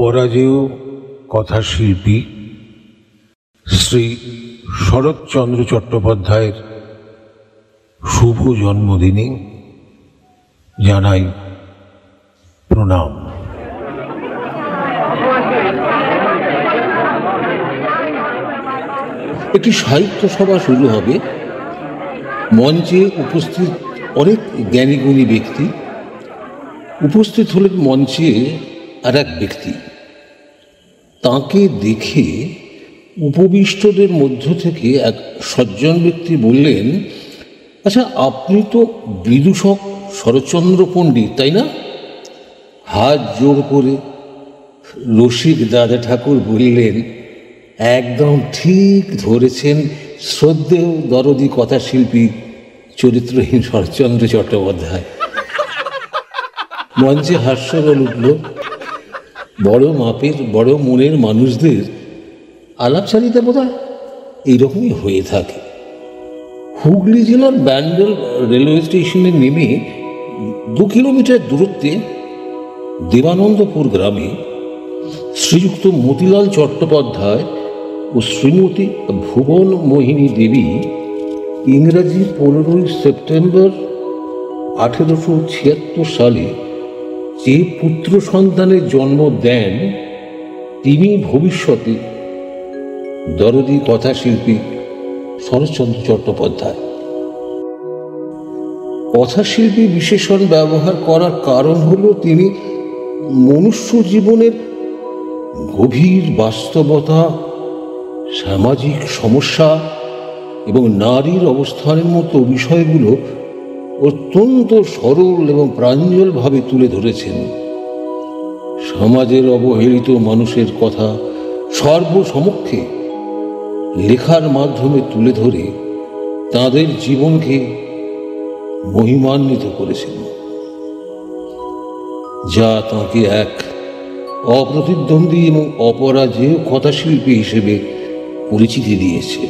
অপরাজেয় কথাশিল্পী শ্রী শরৎচন্দ্র চট্টোপাধ্যায়ের শুভ জন্মদিনে জানাই প্রণাম। একটি সাহিত্য সভা শুরু হবে। মঞ্চে উপস্থিত অনেক জ্ঞানীগুণী ব্যক্তি। উপস্থিত হলেন মঞ্চে আর এক ব্যক্তি। তাকে দেখে উপবিষ্টদের মধ্য থেকে এক সজ্জন ব্যক্তি বললেন, আচ্ছা, আপনি তো বিদূষক শরৎচন্দ্র পণ্ডিত, তাই না? হাত জোড় করে রসিক দাদা ঠাকুর বললেন, একদম ঠিক ধরেছেন শ্রদ্ধেয় দরদি কথাশিল্পী চরিত্রহীন শরৎচন্দ্র চট্টোপাধ্যায়। মঞ্চে হাস্যরোল উঠল। বড় মাপের বড় মনের মানুষদের আলাপচারিতা বোধহয় এইরকমই হয়ে থাকে। হুগলি জেলার ব্যান্ডেল রেলওয়ে স্টেশনে নেমে 2 কিলোমিটার দূরত্বে দেবানন্দপুর গ্রামে শ্রীযুক্ত মতিলাল চট্টোপাধ্যায় ও শ্রীমতী ভুবন মোহিনী দেবী ইংরাজি 15 সেপ্টেম্বর 1876 সালে যে পুত্র সন্তানের জন্ম দেন, তিনি ভবিষ্যতে দরদি কথাশিল্পী শরৎচন্দ্র চট্টোপাধ্যায়। কথাশিল্পী বিশেষণ ব্যবহার করার কারণ হলো তিনি মনুষ্য জীবনের গভীর বাস্তবতা, সামাজিক সমস্যা এবং নারীর অবস্থানের মতো বিষয়গুলো অত্যন্ত সরল এবং প্রাঞ্জলভাবে তুলে ধরেছেন। সমাজের অবহেলিত মানুষের কথা সর্বসমক্ষে লেখার মাধ্যমে তুলে ধরে তাঁদের জীবনকে মহিমান্বিত করেছেন, যা তাঁকে এক অপ্রতিদ্বন্দ্বী এবং অপরাজেয় কথাশিল্পী হিসেবে পরিচিতি দিয়েছে।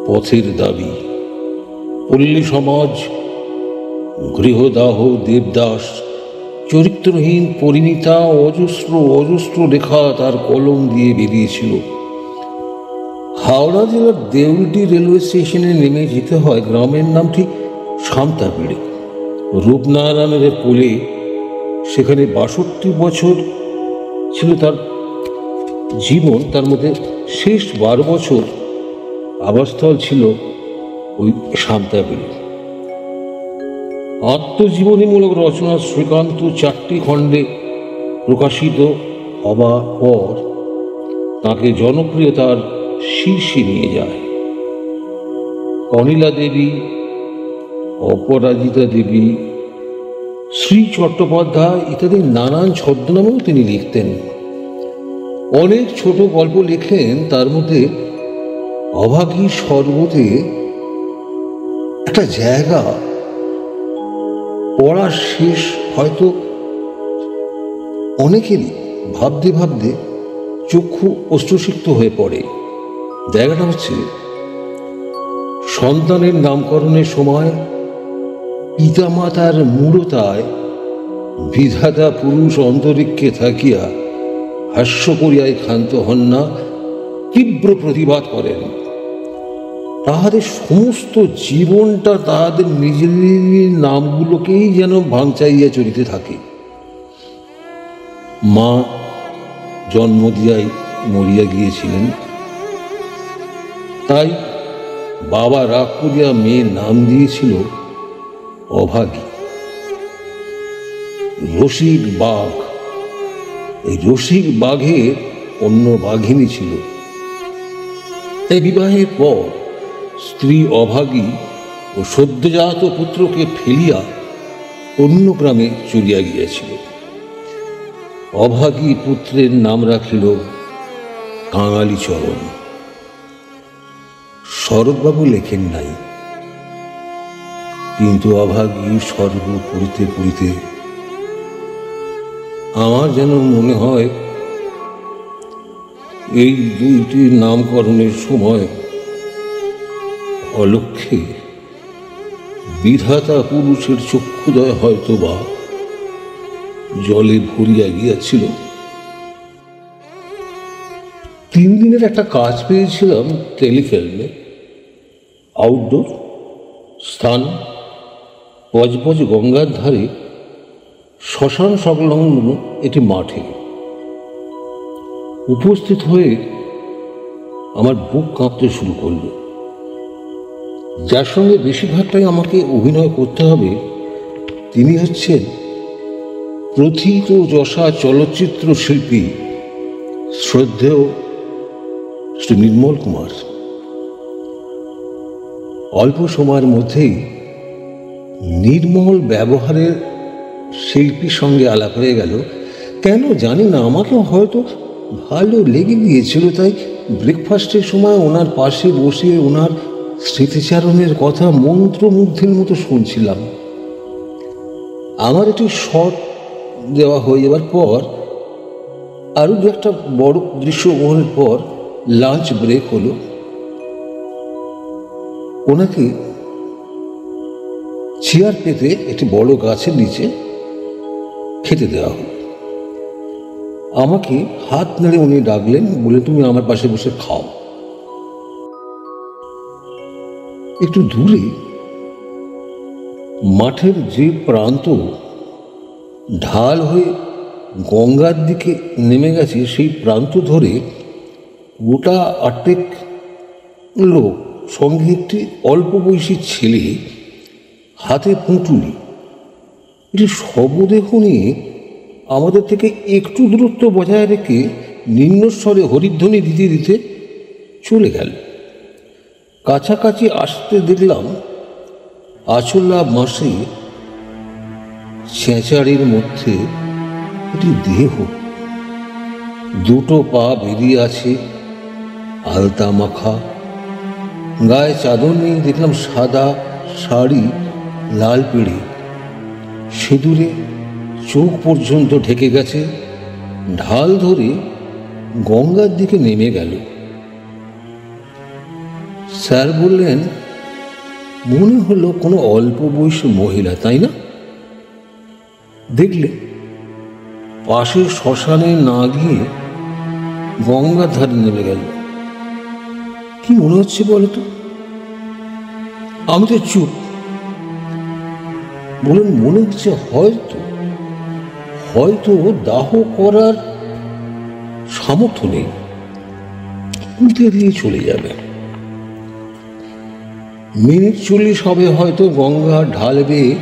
পথের দাবি, পল্লী সমাজ, গৃহদাহ, দেবদাস, চরিত্রহীন পরিণীতা, অজস্র অজস্র লেখা তার কলম দিয়ে বেরিয়েছিল। হাওড়া জেলার দেউলটি রেলওয়ে স্টেশনে নেমে যেতে হয়। গ্রামের নামটি সামতাপিড়ে। রূপনারায়ণের কোলে সেখানে 62 বছর ছিল তার জীবন। তার মধ্যে শেষ 12 বছর আবাসস্থল ছিল ওই সামতাপিড়ে। আত্মজীবনীমূলক রচনা শ্রীকান্ত 4টি খণ্ডে প্রকাশিত হবার পর তাকে জনপ্রিয়তার শীর্ষে নিয়ে যায়। অনিলা দেবী, অপরাজিতা দেবী, শ্রী চট্টোপাধ্যায় ইত্যাদি নানান ছদ্মনামেও তিনি লিখতেন। অনেক ছোট গল্প লেখেন। তার মধ্যে অভাগী শরবতে একটা জায়গা পড়া শেষ হয়তো অনেকেরই ভাবতে ভাবতে চক্ষু অশ্রুসিক্ত হয়ে পড়ে। জায়গাটা হচ্ছে, সন্তানের নামকরণের সময় পিতামাতার মূঢ়তায় বিধাতা পুরুষ অন্তরিক্ষে থাকিয়া হাস্য করিয়ায় ক্ষান্ত হন না, তীব্র প্রতিবাদ করেন। তাহাদের সমস্ত জীবনটা তাহাদের নিজের নামগুলোকেই যেন ভাঙচাইয়া চলিতে থাকে। মা জন্ম দিয়াই মরিয়া গিয়েছিলেন, তাই বাবা রাগ করিয়া মেয়ের নাম দিয়েছিল অভাগী। রসিক বাঘ, এই রসিক বাঘের অন্য বাঘিনী ছিল। তাই বিবাহের পর স্ত্রী অভাগী ও সদ্যজাত পুত্রকে ফেলিয়া অন্য গ্রামে চলিয়া গিয়াছিল। অভাগী পুত্রের নাম রাখিল কাঙালিচরণ। শরৎবাবু লেখেন নাই, কিন্তু অভাগী স্বর্গ পড়িতে পড়িতে আমার যেন মনে হয় এই 2টি নামকরণের সময় অলক্ষ্যে বিধাতা পুরুষের চক্ষুদয় হয়তো বা জলে ভরিয়া গিয়াছিল। 3 দিনের একটা কাজ পেয়েছিলাম টেলিফিল্মে। আউটডোর, স্থান পজপজ গঙ্গার ধারে শ্মশান সংলগ্ন একটি মাঠে। উপস্থিত হয়ে আমার বুক কাঁপতে শুরু করল। যার সঙ্গে বেশিরভাগটাই আমাকে অভিনয় করতে হবে তিনি হচ্ছেন প্রথিত যশা চলচ্চিত্র শিল্পী শ্রদ্ধেয় শ্রী নির্মল কুমার। অল্প সময়ের মধ্যেই নির্মল ব্যবহারের শিল্পীর সঙ্গে আলাপ হয়ে গেল। কেন জানি না, আমাকে হয়তো ভালো লেগে গিয়েছিল, তাই ব্রেকফাস্টের সময় ওনার পাশে বসে ওনার স্মৃতিচারণের কথা মন্ত্রমুগ্ধের মতো শুনছিলাম। আমার একটি শট দেওয়া হয়ে যাওয়ার পর আরও দু একটা বড় দৃশ্য গ্রহণের পর লাঞ্চ ব্রেক হলো। ওনাকে চেয়ার পেতে একটি বড় গাছের নিচে খেতে দেওয়া হলো। আমাকে হাত নেড়ে উনি ডাকলেন, বলে তুমি আমার পাশে বসে খাও। একটু দূরে মাঠের যে প্রান্ত ঢাল হয়ে গঙ্গার দিকে নেমে গেছে, সেই প্রান্ত ধরে গোটা 8 লোক, সঙ্গে একটি অল্প বয়সী ছেলে, হাতে পুঁটুলি, এটি শবদেহ নিয়ে আমাদের থেকে একটু দূরত্ব বজায় রেখে নিম্নস্বরে হরিধ্বনি দিতে দিতে চলে গেল। কাছাকাছি আসতে দেখলাম আচলা বাঁশে ছেঁচাড়ির মধ্যে একটি দেহ, 2 পা বেরিয়ে আছে, আলতা মাখা, গায়ে চাদর নেই। দেখলাম সাদা শাড়ি, লাল পিড়ি, সিঁদুরে চোখ পর্যন্ত ঢেকে গেছে, ঢাল ধরে গঙ্গার দিকে নেমে গেল। স্যার বললেন, মনে হলো কোনো অল্প বয়সী মহিলা, তাই না? দেখলে পাশের শ্মশানে না গিয়ে গঙ্গার ধারে নেমে গেল। কি মনে হচ্ছে বলতো? আমি তো চুপ। বলেন, মনে হচ্ছে হয়তো দাহ করার সামর্থ্য নেই, উল্টে দিয়ে চলে যাবে। মিনিট 40 হবে হয়তো। গঙ্গা ঢাল বেয়ে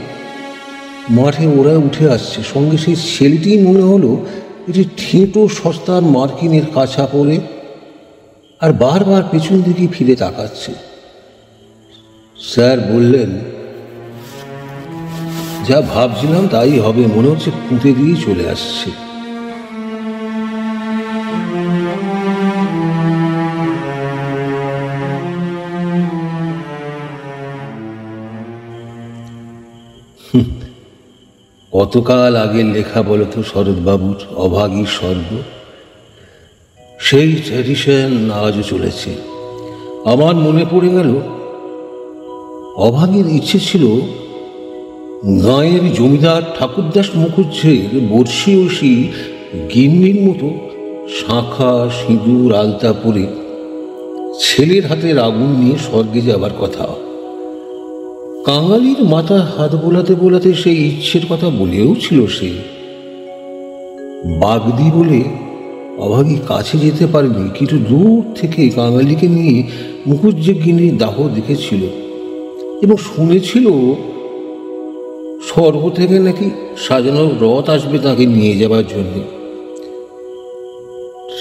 মাঠে ওরা উঠে আসছে। সঙ্গে সেই ছেলেটি মনে হলো এটি ঠেঁটো সস্তার মার্কিনের কাছা পরে, আর বারবার পেছন দিকে ফিরে তাকাচ্ছে। স্যার বললেন, যা ভাবছিলাম তাই হবে, মনে হচ্ছে পুঁতে দিয়ে চলে আসছে। কতকাল আগের লেখা বলতো শরৎবাবুর অভাগী স্বর্গ, সেই ট্র্যাডিশন আজও চলেছে। আমার মনে পড়ে গেল, অভাগীর ইচ্ছে ছিল গাঁয়ের জমিদার ঠাকুরদাস মুখুজ্জের বর্ষি গিন্নির মতো শাঁখা সিঁদুর আলতা পরে ছেলের হাতের আগুন নিয়ে স্বর্গে যাবার কথা। কাঙালির মাথায় হাত বোলাতে বোলাতে সেই ইচ্ছের কথা বলেও ছিল সে। বাগদি বলে অভাগী কাছে যেতে পারেনি, কিন্তু দূর থেকে কাঙালিকে নিয়ে মুখুজ্জে গিন্নির দাহ দেখেছিল এবং শুনেছিল স্বর্গ থেকে নাকি সাজানো রথ আসবে তাকে নিয়ে যাবার জন্য।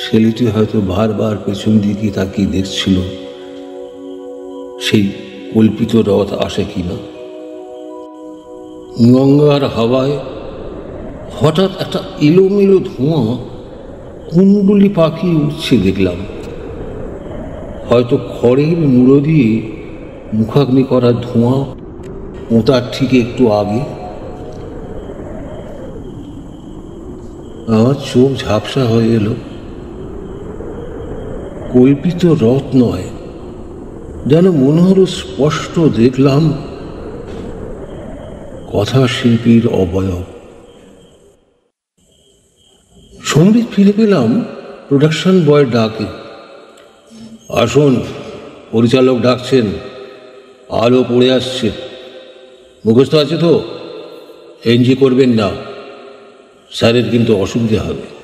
ছেলেটি হয়তো বারবার পেছন দিকে তাকিয়ে দেখছিল সেই কল্পিত রথ আসে কিনা। গঙ্গার হাওয়ায় হঠাৎ একটা এলোমেলো ধোঁয়া কুণ্ডুলি পাখি উঠছে দেখলাম। হয়তো খড়ের মুড়ো দিয়ে মুখাগ্নি করা ধোঁয়া, ওটার ঠিক একটু আগে। আমার চোখ ঝাপসা হয়ে এলো। কল্পিত রথ নয়, যেন মনে হলো স্পষ্ট দেখলাম কথা শিল্পীর অবয়ব। সম্বিত ফিরে পেলাম প্রোডাকশন বয় ডাকে। আসুন, পরিচালক ডাকছেন, আলো পড়ে আসছে। মুখস্থ আছে তো? এনজি করবেন না, স্যারের কিন্তু অসুবিধা হবে।